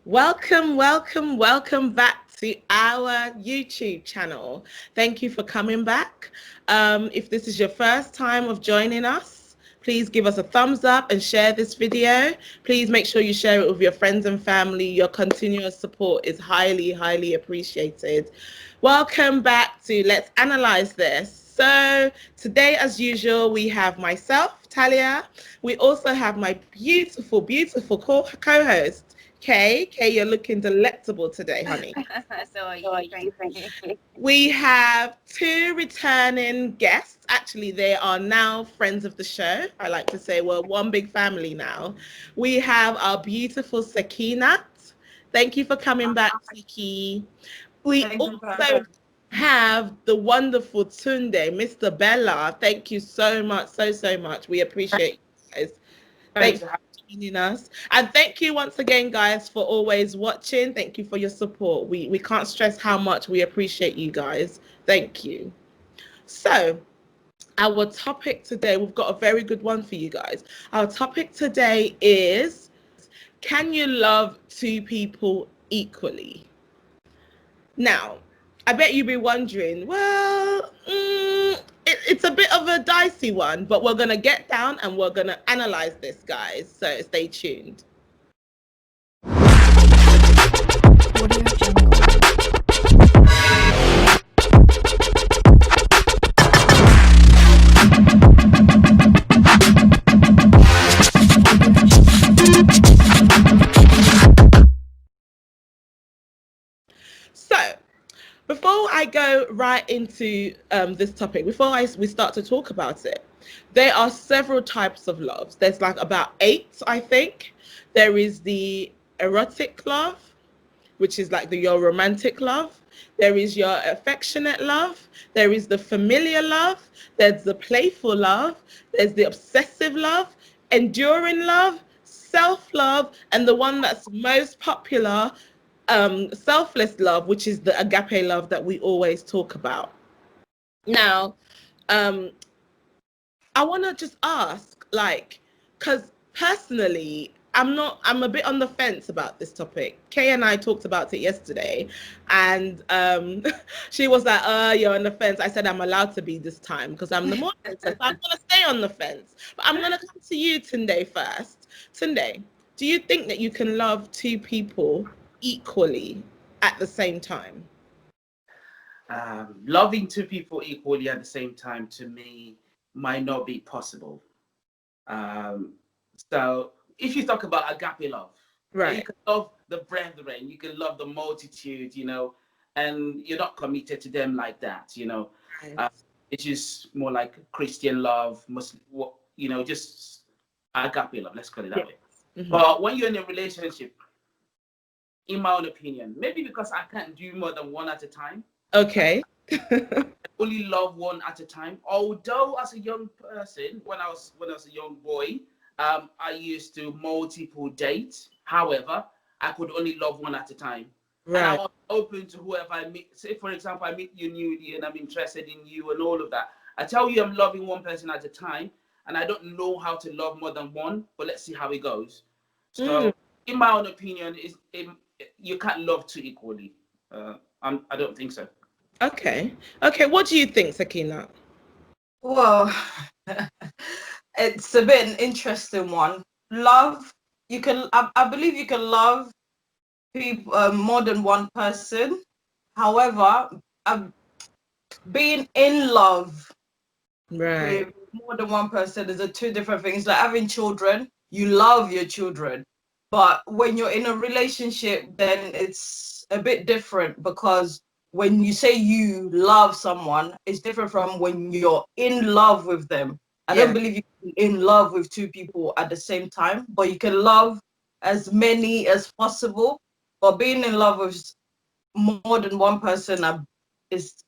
Welcome back to our YouTube channel. Thank you for coming back. If this is your first time of joining us, please give us a thumbs up and share this video. Please make sure you share it with your friends and family. Your continuous support is highly appreciated. Welcome back to Let's Analyze This. So today, as usual, we have myself, Talia. We also have my beautiful co-host, Kay. Kay, you're looking delectable today, honey. So are you. Thank you. We have two returning guests. Actually, they are now friends of the show. I like to say we're one big family now. We have our beautiful Sakinat. Thank you for coming back, Saki. We Thank you for also have the wonderful Tunde, Mr. Bella. Thank you so much, so much. We appreciate you guys. Thanks for joining us. And thank you once again, guys, for always watching. Thank you for your support. We can't stress how much we appreciate you guys. Thank you. So, our topic today, we've got a very good one for you guys. Our topic today is, can you love two people equally? Now, I bet you'd be wondering, well, it's a bit of a dicey one, but we're going to get down and we're going to analyze this, guys. So stay tuned. So, before I go right into this topic, before we start to talk about it, there are several types of loves. There's like about 8, I think. There is the erotic love, which is like your romantic love. There is your affectionate love. There is the familiar love. There's the playful love. There's the obsessive love, enduring love, self-love, and the one that's most popular, selfless love, which is the agape love that we always talk about. Now, I want to just ask, like, because personally, I'm a bit on the fence about this topic. Kay and I talked about it yesterday, and she was like, you're on the fence. I said, I'm allowed to be this time because I'm the moderator, so I'm going to stay on the fence. But I'm going to come to you, Tunde, first. Tunde, do you think that you can love two people equally at the same time? Loving two people equally at the same time, to me, might not be possible. So if you talk about agape love, Right. you can love the brethren, you can love the multitude, and you're not committed to them like that, Right. It's just more like Christian love, just agape love, let's call it that way. Mhm. But when you're in a relationship, in my own opinion, maybe because I can't do more than one at a time, Okay. only love one at a time. Although as a young person, when I was a young boy, I used to multiple date. However, I could only love one at a time. And I Right. was open to whoever I meet. Say, for example, I meet you newly and I'm interested in you and all of that. I tell you I'm loving one person at a time, and I don't know how to love more than one, but let's see how it goes. So, in my own opinion, you can't love two equally. I don't think so. Okay. Okay. What do you think, Sakina? Well, it's a bit an interesting one. Love, I believe you can love people, more than one person. However, being in love Right. with more than one person is a two different things. Like having children, you love your children. But when you're in a relationship, then it's a bit different, because when you say you love someone, it's different from when you're in love with them. I Yeah. don't believe you can be in love with two people at the same time, but you can love as many as possible. But being in love with more than one person is,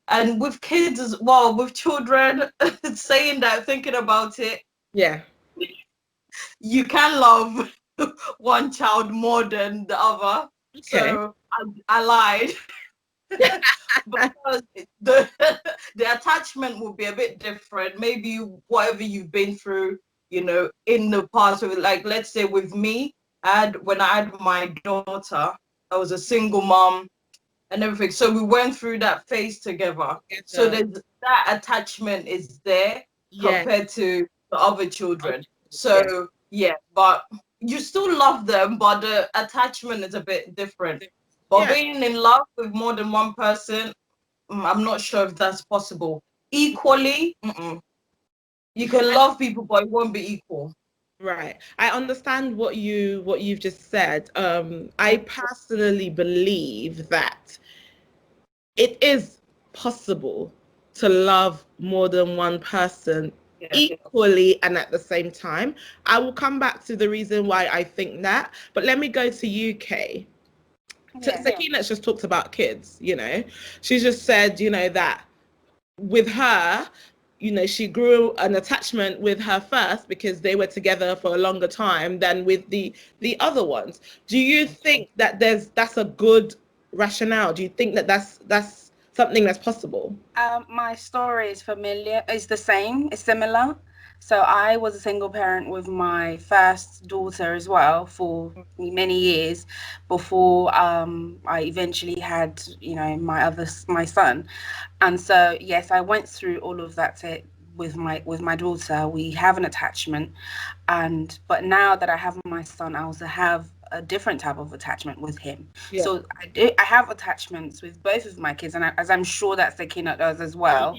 and with kids as well, with children, saying that, thinking about it, Yeah. you can love one child more than the other. Okay. So I lied. Because the the attachment will be a bit different. Maybe whatever you've been through, in the past, with, like, let's say with me, when I had my daughter, I was a single mom and everything. So we went through that phase together. So there's that attachment is there compared to the other children. So yeah, but you still love them, but the attachment is a bit different. But being in love with more than one person, I'm not sure if that's possible. Equally, you can love people, but it won't be equal. Right. I understand what you've just said. I personally believe that it is possible to love more than one person equally and at the same time. I will come back to the reason why I think that, but let me go to UK. Sakina's just talked about kids, you know. She's just said, you know, that with her, you know, she grew an attachment with her first because they were together for a longer time than with the other ones. Do you think that that's a good rationale? Do you think that that's something that's possible? My story is familiar. It's the same. It's similar. So I was a single parent with my first daughter as well for many years before I eventually had, you know, my son. And so yes, I went through all of that with my daughter. We have an attachment, but now that I have my son, I also have a different type of attachment with him. So I have attachments with both of my kids, and as I'm sure that Sakina does as well.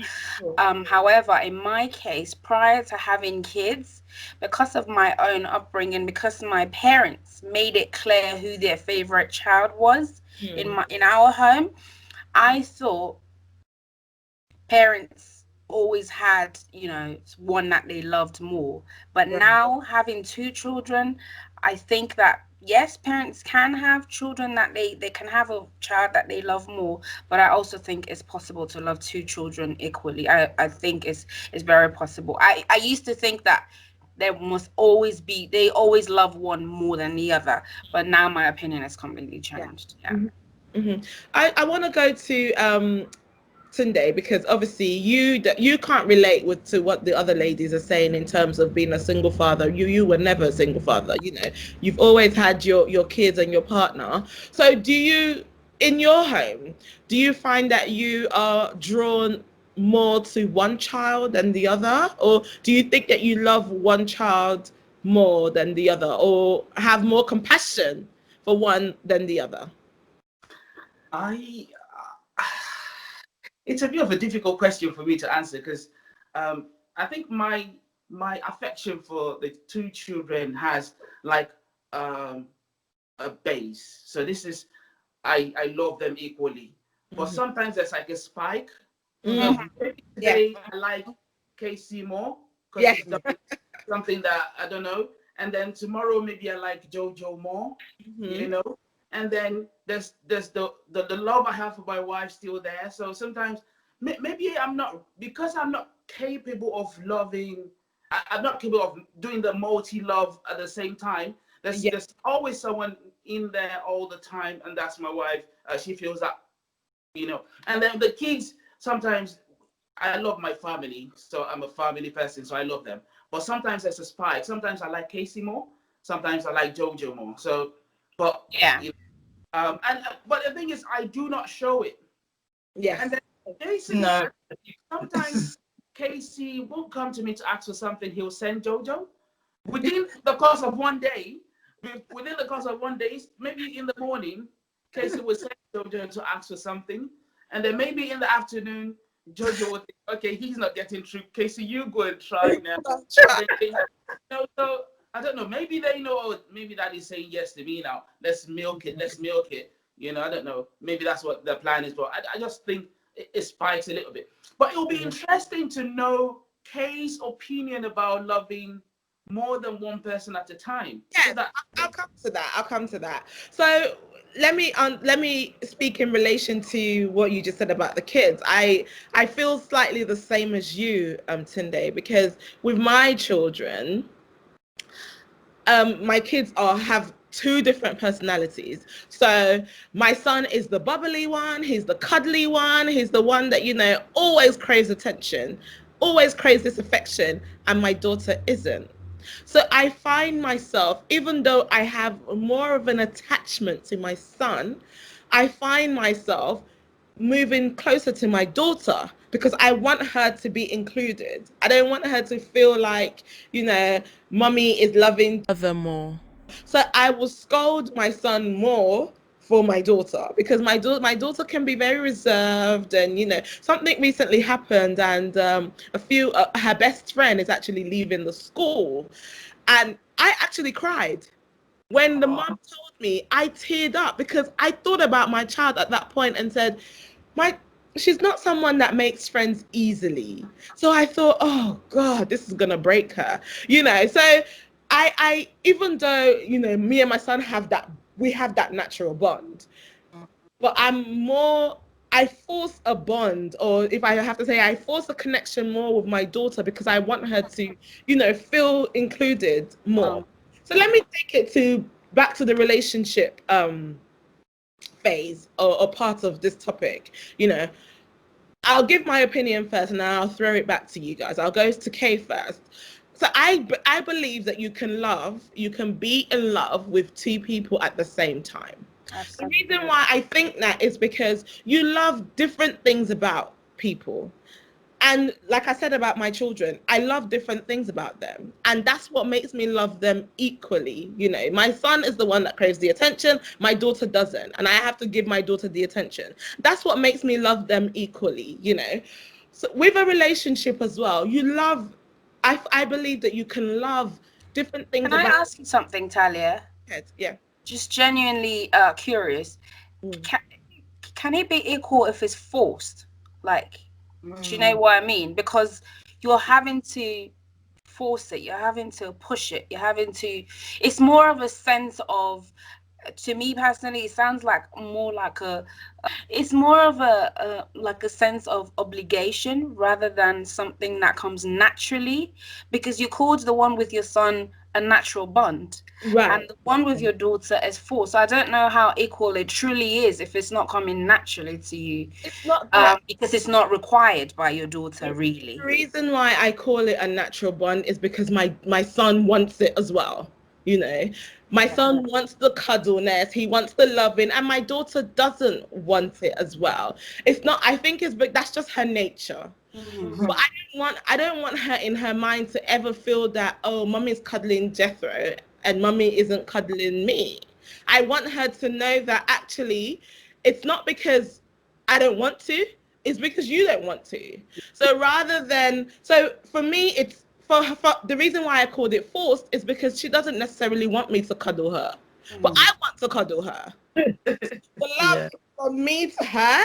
However, in my case, prior to having kids, because of my own upbringing, because my parents made it clear who their favorite child was in our home, I thought parents always had, you know, one that they loved more. But now having two children, I think that yes, parents can have children that they can have a child that they love more, but I also think it's possible to love two children equally. I think it's very possible. I used to think that there must always be, they always love one more than the other, but now my opinion has completely changed. I want to go to Tunde, because obviously you can't relate with to what the other ladies are saying in terms of being a single father. You were never a single father, you know. You've always had your kids and your partner. So do you, in your home, do you find that you are drawn more to one child than the other, or do you think that you love one child more than the other, or have more compassion for one than the other? I it's a bit of a difficult question for me to answer because I think my affection for the two children has like a base. So this is I love them equally, but sometimes there's like a spike. So maybe today I like Casey more because she's done something that I don't know, and then tomorrow maybe I like Jojo more, you know. And then there's the love I have for my wife still there. So sometimes maybe I'm not, because I'm not capable of loving. I'm not capable of doing the multi love at the same time. There's always someone in there all the time, and that's my wife. She feels that, you know. And then the kids, sometimes I love my family, so I'm a family person, so I love them. But sometimes there's a spike. Sometimes I like Casey more. Sometimes I like Jojo more. So, but you know, but the thing is, I do not show it. And then Jason, sometimes Casey won't come to me to ask for something. He'll send Jojo within the course of one day. Within the course of one day, maybe in the morning, Casey will send Jojo to ask for something, and then maybe in the afternoon, Jojo will think, okay, he's not getting through. Casey, you go and try now. So I don't know. Maybe they know. Oh, maybe Daddy's saying yes to me now. Let's milk it. Let's milk it. You know, I don't know. Maybe that's what the plan is. But I just think it spikes a little bit. But it will be interesting to know Kay's opinion about loving more than one person at a time. Yeah, so I'll come to that. So let me speak in relation to what you just said about the kids. I feel slightly the same as you, Tunde, because with my children, my kids have two different personalities. So my son is the bubbly one, he's the cuddly one, he's the one that, you know, always craves attention, always craves this affection, and my daughter isn't. So I find myself, even though I have more of an attachment to my son, I find myself moving closer to my daughter because I want her to be included. I don't want her to feel like, mummy is loving other more. So I will scold my son more for my daughter because my daughter can be very reserved, and something recently happened, and her best friend is actually leaving the school, and I actually cried when the mom told me. I teared up because I thought about my child at that point and said, my she's not someone that makes friends easily. So I thought, oh God, this is gonna break her. So I even though, me and my son we have that natural bond, but I force a bond, or if I have to say, I force a connection more with my daughter because I want her to, feel included more. So let me take it back to the relationship phase, or part of this topic. I'll give my opinion first, and then I'll throw it back to you guys. I'll go to Kay first. So I believe that you can be in love with two people at the same time. Absolutely. The reason why I think that is because you love different things about people. And like I said about my children, I love different things about them. And that's what makes me love them equally. My son is the one that craves the attention. My daughter doesn't. And I have to give my daughter the attention. That's what makes me love them equally. So with a relationship as well, I believe that you can love different things Can I ask you something, Talia? Yeah. Just genuinely curious. Mm. Can it be equal if it's forced? Like, do you know what I mean? Because you're having to force it, you're having to push it, it's more of a sense of, to me personally, it sounds like more like it's more of a like a sense of obligation rather than something that comes naturally, because you called the one with your son a natural bond, Right. and the one with your daughter is forced. So I don't know how equal it truly is if it's not coming naturally to you. It's not that. Because it's not required by your daughter, really. The reason why I call it a natural bond is because my son wants it as well. My son wants the cuddleness, he wants the loving, and my daughter doesn't want it as well. It's not. I think but that's just her nature. Mm-hmm. But I don't want her in her mind to ever feel that, oh, mummy's cuddling Jethro and mummy isn't cuddling me. I want her to know that actually it's not because I don't want to, it's because you don't want to. So for me, it's for the reason why I called it forced is because she doesn't necessarily want me to cuddle her, but I want to cuddle her. The love from me to her,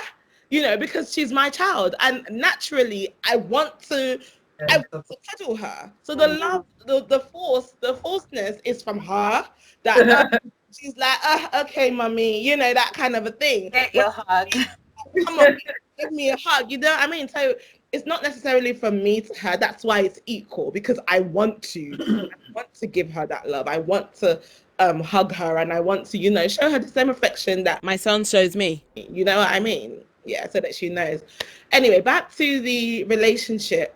because she's my child, and naturally I want to cuddle her. So the love, the forcedness is from her. That she's like, okay, mummy, that kind of a thing. Get your hug. Come on, give me a hug. You know what I mean? So it's not necessarily from me to her. That's why it's equal, because I want to give her that love. I want to hug her, and I want to, show her the same affection that my son shows me. You know what I mean? Yeah, so that she knows. Anyway, back to the relationship.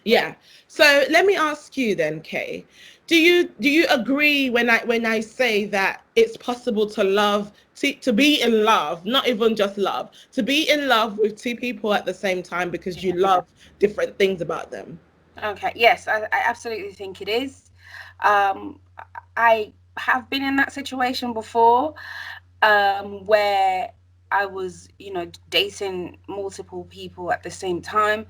Yeah. So let me ask you then, Kay. Do you agree when I say that it's possible to be in love, not even just love, to be in love with two people at the same time because you love different things about them? Okay, yes, I absolutely think it is. I have been in that situation before, where I was, dating multiple people at the same time.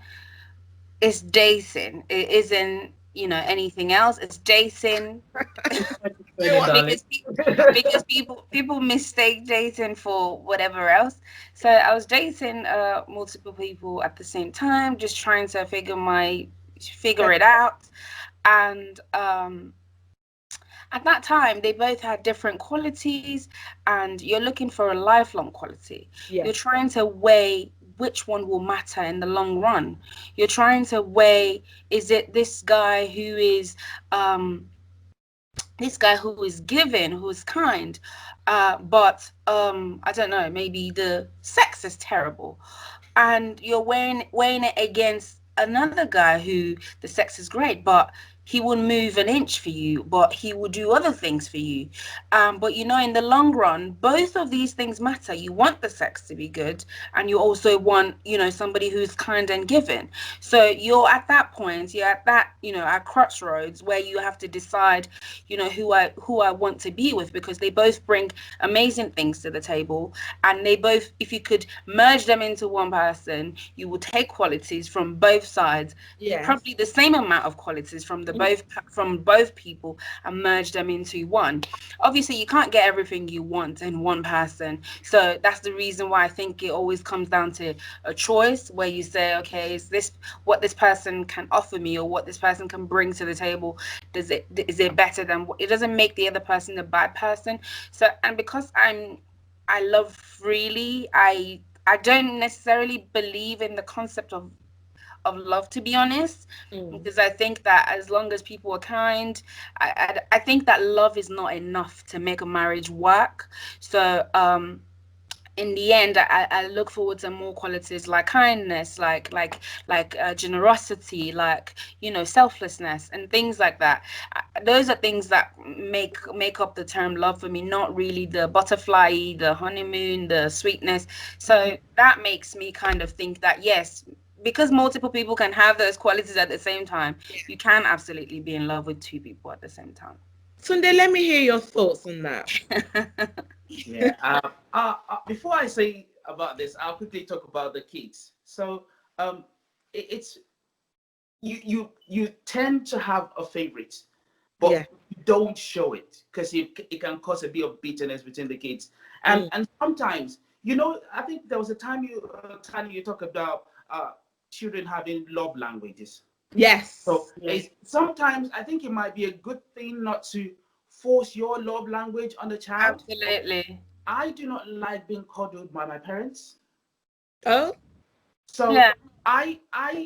It's dating. It isn't, anything else. It's dating. because people mistake dating for whatever else. So I was dating multiple people at the same time, just trying to figure it out. And at that time, they both had different qualities, and you're looking for a lifelong quality. Yeah. You're trying to weigh which one will matter in the long run. You're trying to weigh, is it this guy who is giving, who is kind, but I don't know, maybe the sex is terrible, and you're weighing it against another guy who the sex is great, but he wouldn't move an inch for you, but he would do other things for you. But you know, in the long run, both of these things matter. You want the sex to be good, and you also want, you know, somebody who's kind and giving. So you're at that point, you're at that, you know, at crossroads where you have to decide, you know, who I want to be with, because they both bring amazing things to the table, and they both, if you could merge them into one person, you will take qualities from both sides, probably the same amount of qualities from both people, and merge them into one. Obviously you can't get everything you want in one person, so that's the reason why I think it always comes down to a choice where you say, okay, is this what this person can offer me, or what this person can bring to the table? Is it better than, it doesn't make the other person a bad person. So, and because I love freely, I don't necessarily believe in the concept of love, to be honest, because I think that as long as people are kind, I think that love is not enough to make a marriage work. So in the end, I look forward to more qualities like kindness, like generosity, like, you know, selflessness and things like that. Those are things that make up the term love for me, not really the butterfly, the honeymoon, the sweetness. So that makes me kind of think that, yes, because multiple people can have those qualities at the same time, you can absolutely be in love with two people at the same time. Tunde, let me hear your thoughts on that. Yeah. Before I say about this, I'll quickly talk about the kids. So, it's you tend to have a favorite, but you don't show it because it can cause a bit of bitterness between the kids. And sometimes, you know, I think there was a time you talk about children having love languages. Yes. So sometimes I think it might be a good thing not to force your love language on the child. Absolutely. I do not like being coddled by my parents. Oh. So Yeah. I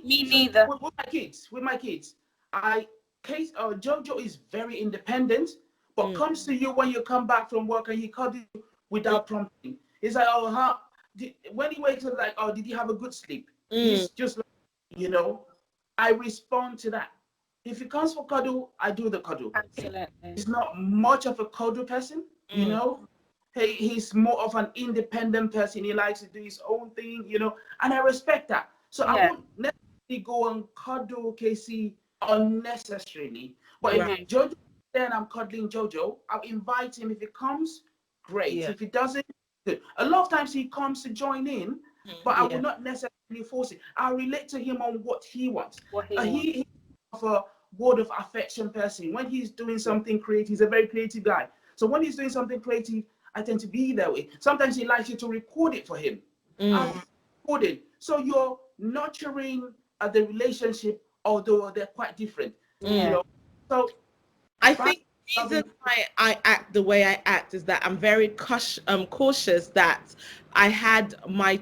Me neither. With my kids, Jojo is very independent, but comes to you when you come back from work and he cuddles you without prompting. He's like, oh, when he wakes up, like, oh, did you have a good sleep? He's just like, you know, I respond to that. If he comes for cuddle, I do the cuddle. Absolutely. He's not much of a cuddle person, you know. He's more of an independent person. He likes to do his own thing, you know, and I respect that. So I won't necessarily go and cuddle Casey unnecessarily. But if Jojo then I'm cuddling Jojo, I'll invite him. If he comes, great. If he doesn't, good. A lot of times he comes to join in, but I will not necessarily force it. I'll relate to him on what he wants. He's a word of affection person. When he's doing something creative, he's a very creative guy. So when he's doing something creative, I tend to be that way. Sometimes he likes you to record it for him. I'll record it. So you're nurturing the relationship, although they're quite different. You know. So I think the reason why I act the way I act is that I'm very cautious that I had my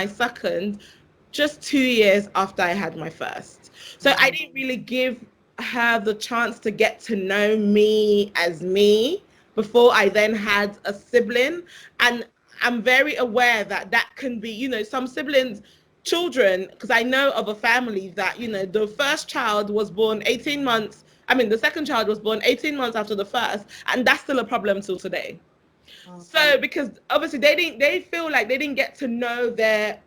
second, just 2 years after I had my first. So I didn't really give her the chance to get to know me as me before I then had a sibling. And I'm very aware that that can be, you know, some siblings, children, because I know of a family that, you know, the first child was born 18 months. I mean, the second child was born 18 months after the first, and that's still a problem till today. So because obviously they feel like they didn't get to know their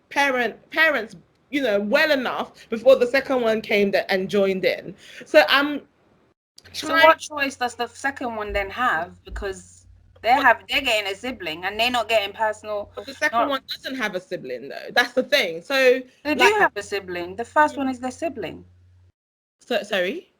parents, you know, well enough before the second one came and joined in. So So what choice does the second one then have? Because they're getting a sibling and they're not getting personal. The second one doesn't have a sibling though. That's the thing. So they do have a sibling. The first one is their sibling. So sorry.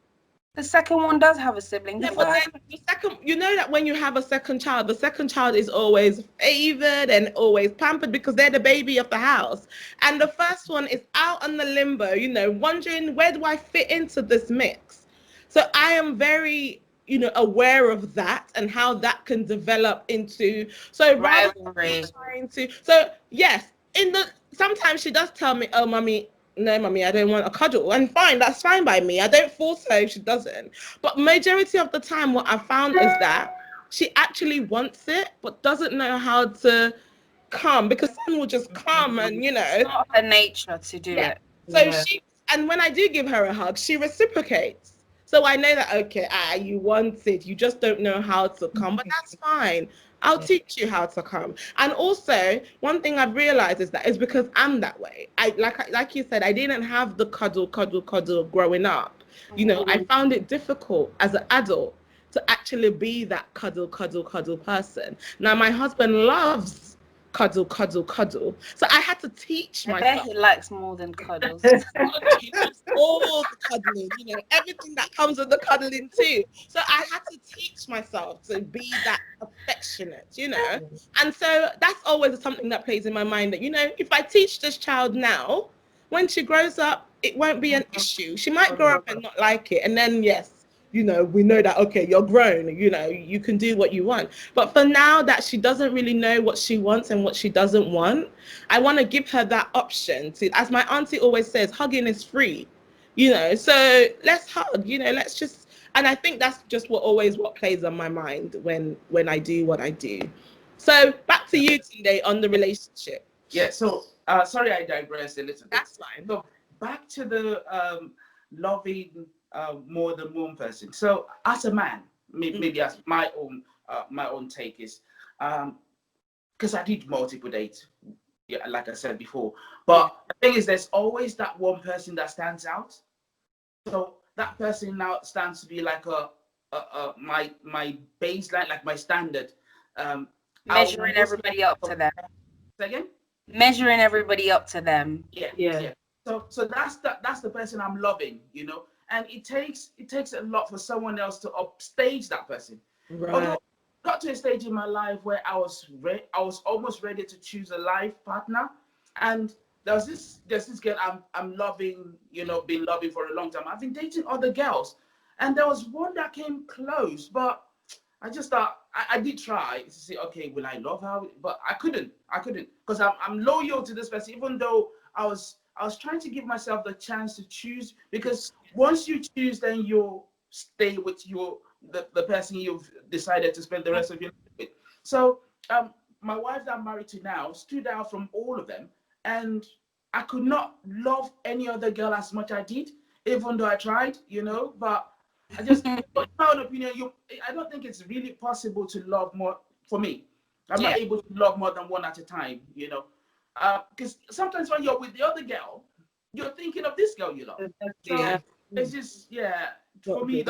The second one does have a sibling. Yeah, but then the second, you know that when you have a second child, the second child is always favored and always pampered because they're the baby of the house. And the first one is out on the limbo, you know, wondering, where do I fit into this mix? So I am very, you know, aware of that and how that can develop into, so rather than trying to, so yes, sometimes she does tell me, oh, mommy, no, mommy, I don't want a cuddle. And fine, that's fine by me. I don't force her if she doesn't. But majority of the time, what I found is that she actually wants it, but doesn't know how to come, because someone will just come and, you know. It's not her nature to do it. So and when I do give her a hug, she reciprocates. So I know that, okay, you want it, you just don't know how to come, but that's fine. I'll teach you how to come. And also, one thing I've realized is that it's because I'm that way. Like you said, I didn't have the cuddle growing up. You know, I found it difficult as an adult to actually be that cuddle person. Now, my husband loves cuddle. So I had to teach I bet myself. he likes more than cuddles. He loves all the cuddling, you know, everything that comes with the cuddling too. So I had to teach myself to be that affectionate, you know. And so that's always something that plays in my mind that, you know, if I teach this child now, when she grows up, it won't be an issue. She might grow up and not like it. And then, yes, you know, we know that, okay, you're grown, you know, you can do what you want. But for now that she doesn't really know what she wants and what she doesn't want, I want to give her that option to, as my auntie always says, hugging is free, you know, so let's hug, you know, let's just, and I think that's just what plays on my mind when I do what I do. So back to you today on the relationship. Yeah, so sorry I digressed a little bit. That's fine. So back to the loving more than one person. So as a man, maybe as my own take is, because I did multiple dates, yeah, like I said before. But the thing is, there's always that one person that stands out. So that person now stands to be like my baseline, like my standard. Measuring everybody up to them. Say again? Measuring everybody up to them. Yeah. So that's the person I'm loving, you know. And it takes a lot for someone else to upstage that person. Right. Although I got to a stage in my life where I was almost ready to choose a life partner, and there's this girl I'm loving, you know, been loving for a long time. I've been dating other girls, and there was one that came close, but I just thought I did try to say, okay, will I love her? But I couldn't because I'm loyal to this person, even though I was trying to give myself the chance to choose, because once you choose, then you'll stay with the person you've decided to spend the rest of your life with. So my wife that I'm married to now stood out from all of them, and I could not love any other girl as much as I did, even though I tried, you know. But I just, in my own opinion, I don't think it's really possible to love more. For me, I'm not able to love more than one at a time, you know. Because sometimes when you're with the other girl, you're thinking of this girl you love. So it's just, for me,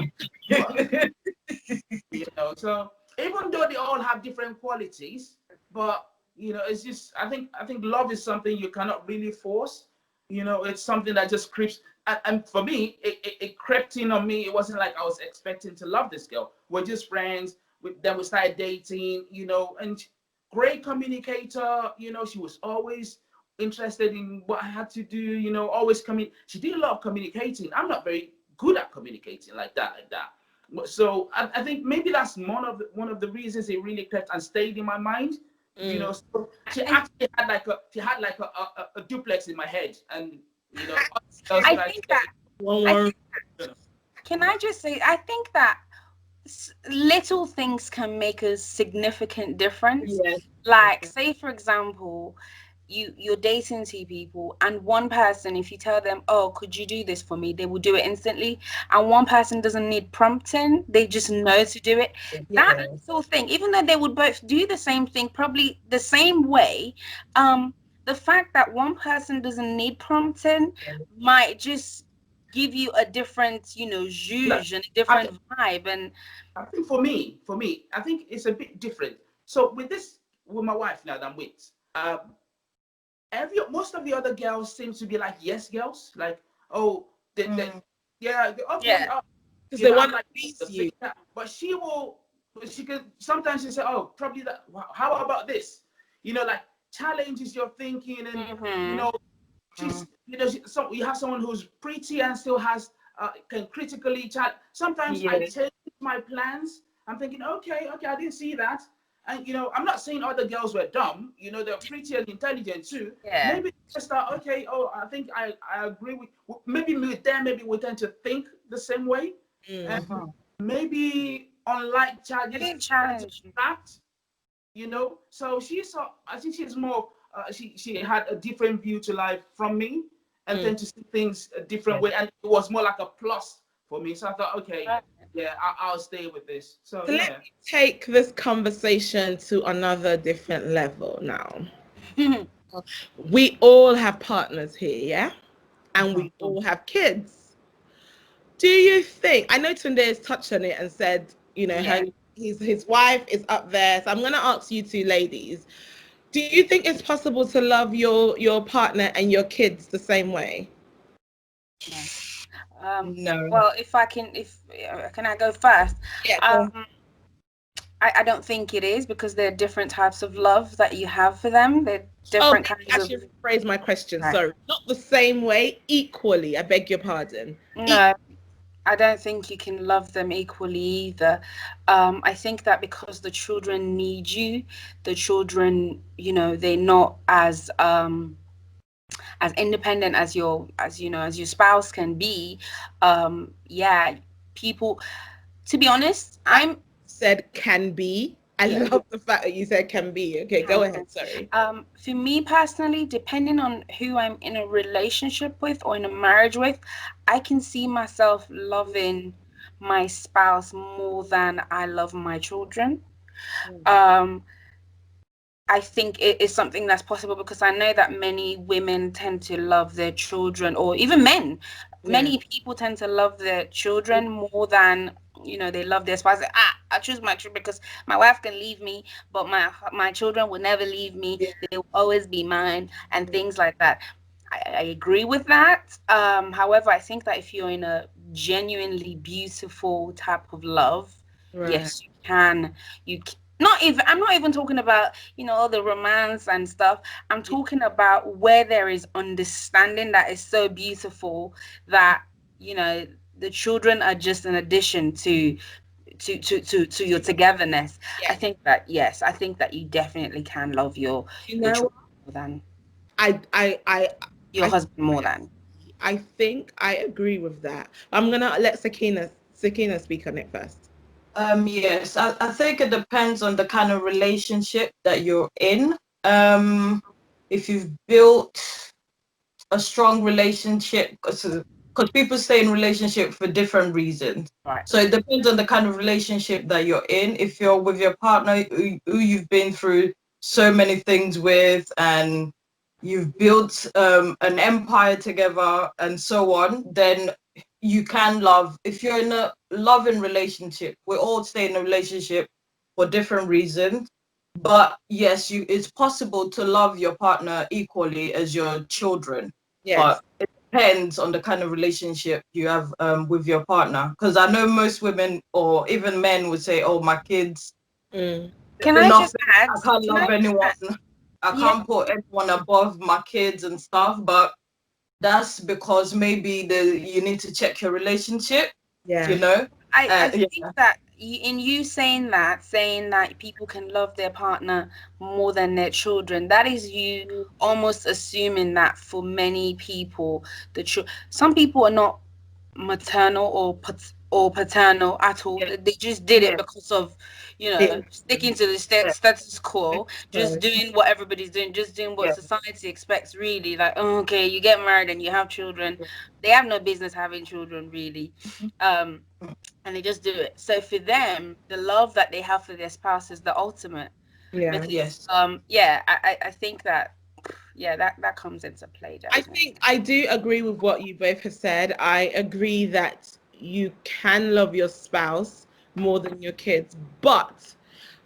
you know. So even though they all have different qualities, but you know, it's just, I think love is something you cannot really force. You know, it's something that just creeps. And for me, it crept in on me. It wasn't like I was expecting to love this girl. We're just friends. Then we started dating, you know, and great communicator. You know, she was always interested in what I had to do. You know, always she did a lot of communicating. I'm not very good at communicating like that. So I think maybe that's one of the reasons it really kept and stayed in my mind. You know, so she actually had like a duplex in my head, and you know, I think that. Can I just say, I think that little things can make a significant difference. Like, say for example, you're dating two people, and one person, if you tell them, oh, could you do this for me, they will do it instantly, and one person doesn't need prompting, they just know to do it. That little thing, even though they would both do the same thing probably the same way, the fact that one person doesn't need prompting might just give you a different, you know, zhuzh and a different vibe. And I think for me, I think it's a bit different. So with my wife now that I'm with, most of the other girls seem to be like yes girls, like, oh, okay, because they want to please you. But she can sometimes she say, oh, probably that. How about this? You know, like challenges your thinking, and you know, she's so you have someone who's pretty and still has can critically challenge. Sometimes I change my plans. I'm thinking, okay, I didn't see that. And you know, I'm not saying other girls were dumb. You know, they're pretty and intelligent too. Maybe just okay. Oh, I think I agree with. Maybe with them, maybe we tend to think the same way. And maybe unlike challenge that. You know, so I think she's more. She had a different view to life from me, and tend to see things a different way. And it was more like a plus for me. So I thought, okay, yeah, I'll stay with this. So So yeah. let me take this conversation to another different level now. We all have partners here, yeah? And we all have kids. Do you think, I know Tunde has touched on it and said, you know, Yeah. his wife is up there. So I'm going to ask you two ladies, do you think it's possible to love your partner and your kids the same way? No. Well, if can I go first? Yeah, go on. Um, I don't think it is, because there are different types of love that you have for them. They're Oh, different maybe kinds I of. should rephrase my question. Right. Sorry. Not the same way, equally. I beg your pardon. No, I don't think you can love them equally either. I think that because the children need you, the children, they're not as independent as your spouse can be. Yeah, people. To be honest, I'm. Said can be. I Yeah. love the fact that you said can be. Okay, go ahead. Sorry. For me personally, depending on who I'm in a relationship with or in a marriage with, I can see myself loving my spouse more than I love my children. Um, I think it is something that's possible, because I know that many women tend to love their children, or even men. Many people tend to love their children more than they love their spouse. I choose my children because my wife can leave me, but my children will never leave me. They will always be mine, and things like that. I agree with that. However, I think that if you're in a genuinely beautiful type of love, Right. yes, you can. Not even. I'm not even talking about all the romance and stuff. I'm talking about where there is understanding that is so beautiful that the children are just an addition to your togetherness. Yeah. I think that, yes, I think that you definitely can love your children more than your I husband more than. I think I agree with that. I'm gonna let Sakina speak on it first. Yes, I think it depends on the kind of relationship that you're in. If you've built a strong relationship, because people stay in relationship for different reasons. Right. So it depends on the kind of relationship that you're in. If you're with your partner who you've been through so many things with, and you've built an empire together and so on, then you can love. If you're in a loving relationship, we all stay in a relationship for different reasons. But yes, it's possible to love your partner equally as your children. Yes. But it depends on the kind of relationship you have with your partner. Because I know most women or even men would say, "Oh, my kids, Can I just add? I can't love anyone. I Yeah. can't put anyone above my kids and stuff." But that's because maybe you need to check your relationship. Yeah. I think that in you saying that people can love their partner more than their children, that is you almost assuming that for many people, some people are not maternal or paternal at all. They just did it because of sticking to the status quo, just doing what everybody's doing, just doing what society expects, really. Like, oh, okay, you get married and you have children. They have no business having children, really. And they just do it. So for them, the love that they have for their spouse is the ultimate. Yeah. Because, I think that that comes into play, I definitely. think I do agree with what you both have said. I agree that you can love your spouse more than your kids, but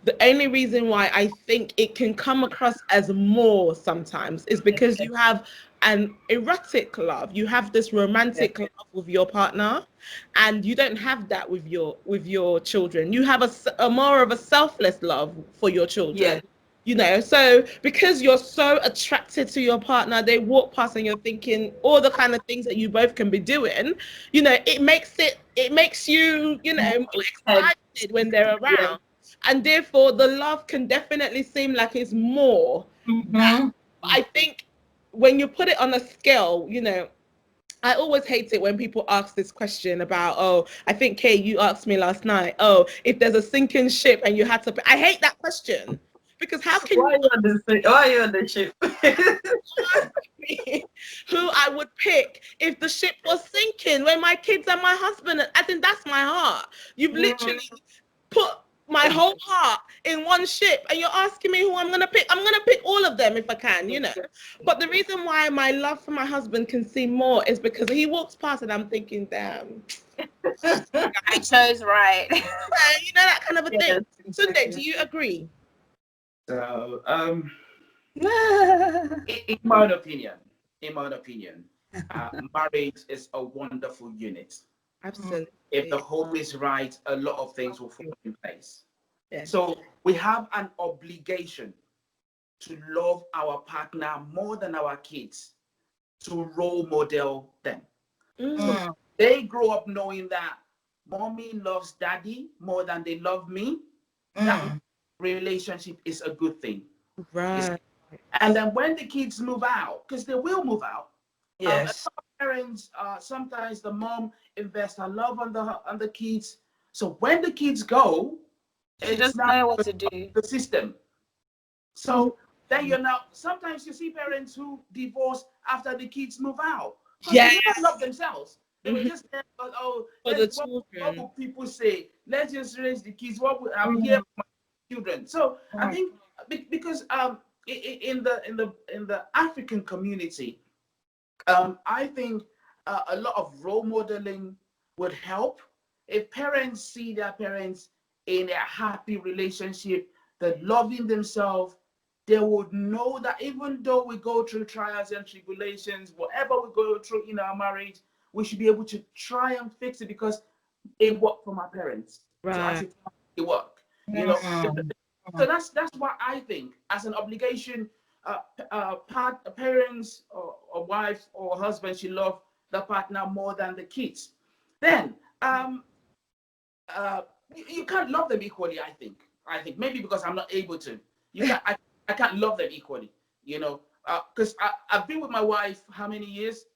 the only reason why I think it can come across as more sometimes is because you have an erotic love. You have this romantic love with your partner, and you don't have that with your children. You have a more of a selfless love for your children. So because you're so attracted to your partner, they walk past and you're thinking all the kind of things that you both can be doing, it makes you, more excited when they're around. And therefore the love can definitely seem like it's more. I think when you put it on a scale, I always hate it when people ask this question about, oh, I think, Kay, you asked me last night, oh, if there's a sinking ship and you had to, I hate that question. Because how can why are you on the ship? me who I would pick if the ship was sinking, when my kids and my husband, I think that's my heart. You've literally put my whole heart in one ship, and you're asking me who I'm going to pick. I'm going to pick all of them if I can, you know. But the reason why my love for my husband can seem more is because he walks past and I'm thinking, damn, I chose right. you know, that kind of a thing. Sunday, do you agree? So, in my opinion, marriage is a wonderful unit. Absolutely. If the home is right, a lot of things will fall in place. Yes. So we have an obligation to love our partner more than our kids, to role model them. So they grow up knowing that mommy loves daddy more than they love me. That relationship is a good thing. Right. And then when the kids move out, because they will move out, Yes. parents, sometimes the mom invests her love on the kids. So when the kids go, She it's doesn't not know what to do. the system. So then you're now, sometimes you see parents who divorce after the kids move out. Because Yes. they never love themselves. They were just there, oh, For the what children. will people say? Let's just raise the kids. I'm here for my children. So I think because in the African community, I think a lot of role modeling would help. If parents see their parents in a happy relationship, that loving themselves, they would know that even though we go through trials and tribulations, whatever we go through in our marriage, we should be able to try and fix it because it worked for my parents. So I Right. should it work. You know. So that's what I think as an obligation. Parents or wife or husband should love the partner more than the kids. Then you can't love them equally. I think maybe because I'm not able to. I can't love them equally. You know, because I've been with my wife how many years?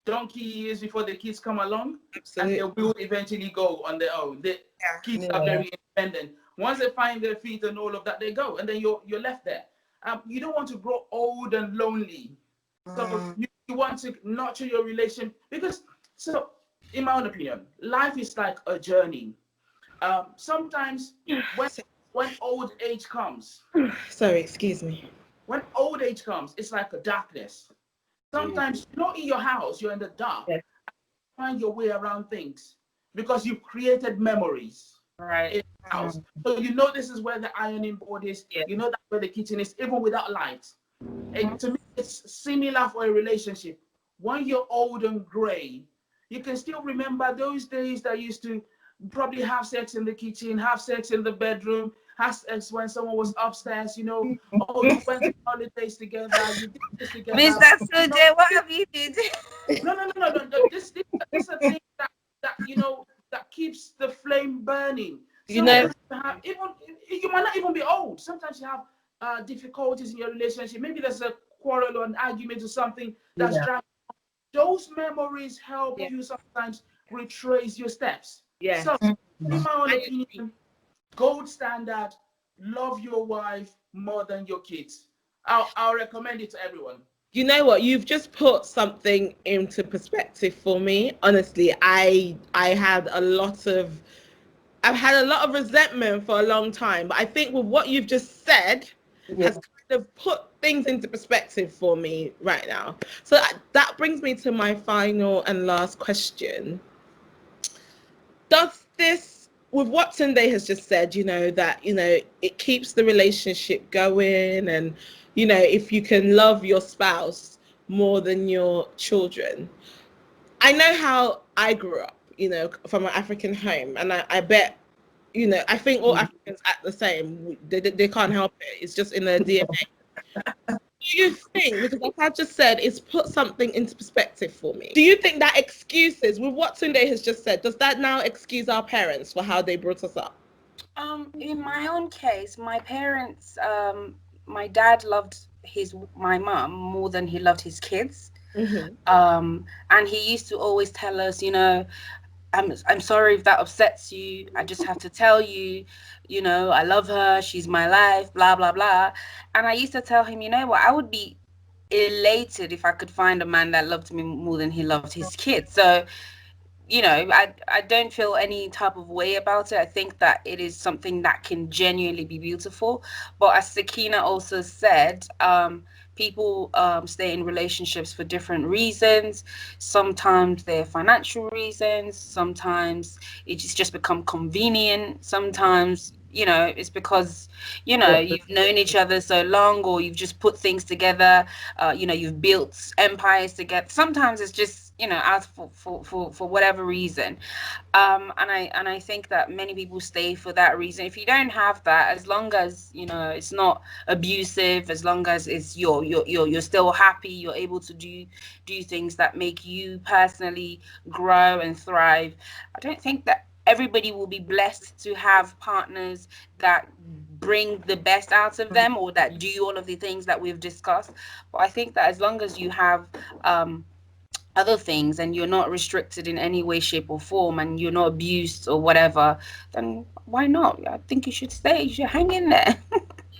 Donkey years before the kids come along. Absolutely. And they will eventually go on their own. The kids are very independent. Once they find their feet and all of that, they go, and then you're left there. You don't want to grow old and lonely. So you want to nurture your relation because, so in my own opinion, life is like a journey. Sometimes when old age comes, Sorry, excuse me. when old age comes, it's like a darkness. Sometimes you're not in your house, you're in the dark. Yes. Find your way around things because you've created memories Right. in the house. So you know this is where the ironing board is. Yeah. You know that's where the kitchen is, even without lights. To me, it's similar for a relationship. When you're old and gray, you can still remember those days that used to probably have sex in the kitchen, have sex in the bedroom, have sex when someone was upstairs, you know. Oh, you went to holidays together, you did this together. Mr. Suje, what have you did? No. This is a thing that you know that keeps the flame burning. You know, Even you might not even be old. Sometimes you have difficulties in your relationship. Maybe there's a quarrel or an argument or something that's driving. Those memories help you sometimes retrace your steps. yeah. So, in my own opinion, gold standard: love your wife more than your kids. I'll recommend it to everyone. You know what? You've just put something into perspective for me. Honestly, I've had a lot of resentment for a long time, but I think with what you've just said has kind of put things into perspective for me right now. So that brings me to my final and last question. Does this, with what Tunde has just said, you know, that, you know, it keeps the relationship going, and, you know, if you can love your spouse more than your children. I know how I grew up, you know, from an African home, and I bet, you know, I think all Africans act the same. They can't help it. It's just in their DNA. Do you think, because like I just said, it's put something into perspective for me. Do you think that excuses, with what Tunde has just said, does that now excuse our parents for how they brought us up? In my own case, my parents, my dad loved my mum more than he loved his kids. And he used to always tell us, you know, I'm sorry if that upsets you. I just have to tell you, you know, I love her. She's my life, blah, blah, blah. And I used to tell him, you know what, I would be elated if I could find a man that loved me more than he loved his kids. So, you know, I don't feel any type of way about it. I think that it is something that can genuinely be beautiful. But as Sakina also said, people stay in relationships for different reasons. Sometimes they're financial reasons. Sometimes it's just become convenient. Sometimes, you know, it's because, you know, you've known each other so long, or you've just put things together. You know, you've built empires together. Sometimes it's just, you know, out for whatever reason. And I think that many people stay for that reason. If you don't have that, as long as, you know, it's not abusive, as long as it's you're still happy, you're able to do things that make you personally grow and thrive. I don't think that everybody will be blessed to have partners that bring the best out of them, or that do all of the things that we've discussed. But I think that as long as you have other things, and you're not restricted in any way, shape, or form, and you're not abused or whatever, then why not? I think you should stay. You should hang in there.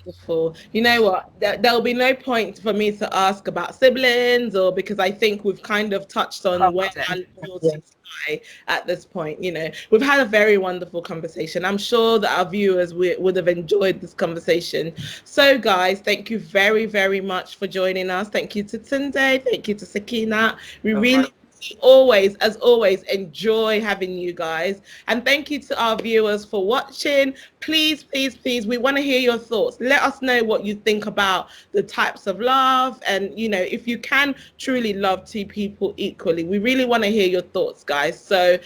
Beautiful. You know what? There'll be no point for me to ask about siblings, or because I think we've kind of touched on where our loyalties lie at this point. You know, we've had a very wonderful conversation. I'm sure that our viewers would have enjoyed this conversation. So, guys, thank you very, very much for joining us. Thank you to Tunde. Thank you to Sakina. We really always, as always, enjoy having you guys, and thank you to our viewers for watching. Please, please, please, we want to hear your thoughts. Let us know what you think about the types of love, and you know, if you can truly love two people equally. We really want to hear your thoughts, guys. So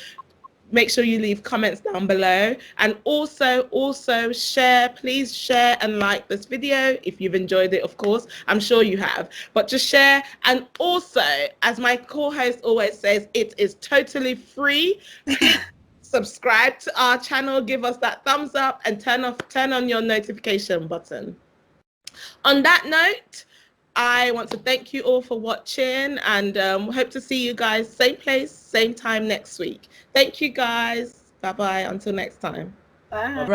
make sure you leave comments down below, and also share. Please share and like this video if you've enjoyed it. Of course, I'm sure you have, but just share. And also, as my co-host always says, it is totally free. Please subscribe to our channel, give us that thumbs up, and turn on your notification button. On that note, I want to thank you all for watching, and hope to see you guys same place, same time next week. Thank you, guys. Bye-bye. Until next time. Bye.